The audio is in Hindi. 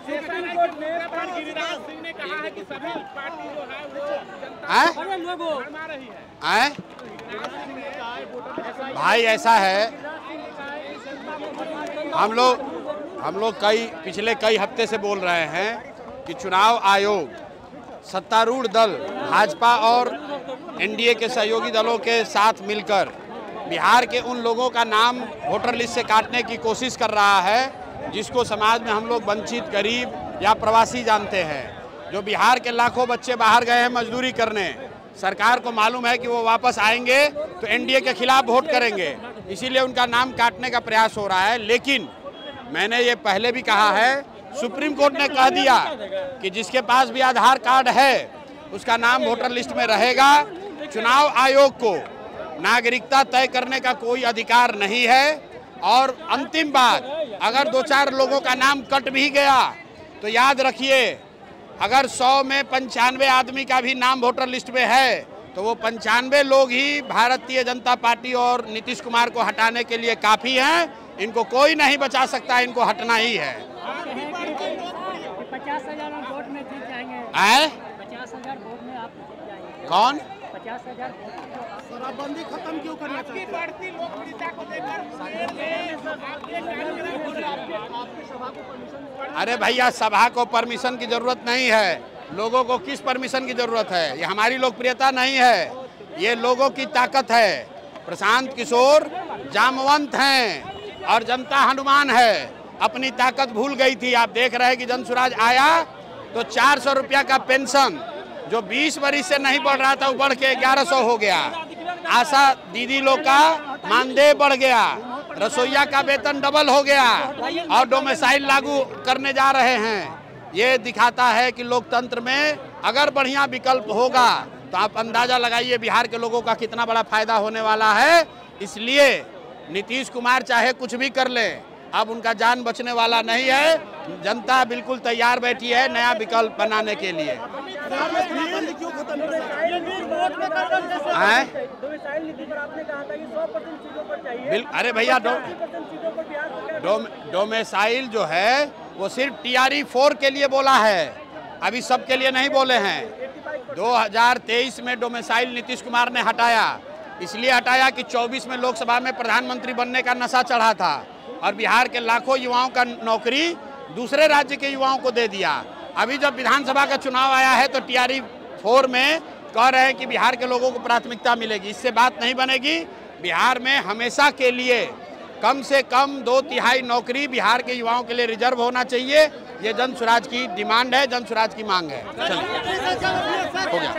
सुप्रीम कोर्ट ने गिरिराज सिंह ने कहा है कि सभी पार्टी जो है वो भरमा रही है। भाई ऐसा है, हम लोग पिछले कई हफ्ते से बोल रहे हैं कि चुनाव आयोग सत्तारूढ़ दल भाजपा और एनडीए के सहयोगी दलों के साथ मिलकर बिहार के उन लोगों का नाम वोटर लिस्ट से काटने की कोशिश कर रहा है जिसको समाज में हम लोग वंचित, गरीब या प्रवासी जानते हैं। जो बिहार के लाखों बच्चे बाहर गए हैं मजदूरी करने, सरकार को मालूम है कि वो वापस आएंगे तो एनडीए के खिलाफ वोट करेंगे, इसीलिए उनका नाम काटने का प्रयास हो रहा है। लेकिन मैंने ये पहले भी कहा है, सुप्रीम कोर्ट ने कह दिया कि जिसके पास भी आधार कार्ड है उसका नाम वोटर लिस्ट में रहेगा। चुनाव आयोग को नागरिकता तय करने का कोई अधिकार नहीं है। और अंतिम बात, अगर 2-4 लोगों का नाम कट भी गया तो याद रखिए, अगर 100 में 95 आदमी का भी नाम वोटर लिस्ट में है तो वो 95 लोग ही भारतीय जनता पार्टी और नीतीश कुमार को हटाने के लिए काफ़ी हैं। इनको कोई नहीं बचा सकता, इनको हटना ही है। 50,000 वोट में जीत जाएंगे। 50,000 वोट में आप जीत जाएंगे। कौन? 50,000 शराबबंदी खत्म क्यों करना चाहते हैं? बढ़ती लोकप्रियता को लेकर अरे भैया, सभा को परमिशन की जरूरत नहीं है। लोगों को किस परमिशन की जरूरत है? ये हमारी लोकप्रियता नहीं है, ये लोगों की ताकत है। प्रशांत किशोर जामवंत हैं और जनता हनुमान है। अपनी ताकत भूल गई थी। आप देख रहे हैं कि जनसुराज आया तो 400 रुपया का पेंशन जो 20 वर्ष से नहीं बढ़ रहा था वो बढ़ के 1100 हो गया। आशा दीदी लोग का मानदेय बढ़ गया, रसोईया का वेतन डबल हो गया और डोमिसाइल लागू करने जा रहे हैं। ये दिखाता है कि लोकतंत्र में अगर बढ़िया विकल्प होगा तो आप अंदाजा लगाइए बिहार के लोगों का कितना बड़ा फायदा होने वाला है। इसलिए नीतीश कुमार चाहे कुछ भी कर ले, अब उनका जान बचने वाला नहीं है। जनता बिल्कुल तैयार बैठी है नया विकल्प बनाने के लिए। अरे भैया, डोमिसाइल जो है वो सिर्फ TRE 4 के लिए बोला है, अभी सब के लिए नहीं बोले हैं। 2023 में डोमिसाइल नीतीश कुमार ने हटाया, इसलिए हटाया कि 24 में लोकसभा में प्रधानमंत्री बनने का नशा चढ़ा था और बिहार के लाखों युवाओं का नौकरी दूसरे राज्य के युवाओं को दे दिया। अभी जब विधानसभा का चुनाव आया है तो TRE 4 में कह रहे हैं कि बिहार के लोगों को प्राथमिकता मिलेगी। इससे बात नहीं बनेगी। बिहार में हमेशा के लिए कम से कम 2/3 नौकरी बिहार के युवाओं के लिए रिजर्व होना चाहिए। ये जनसुराज की डिमांड है, जनसुराज की मांग है। चलिए, हो गया।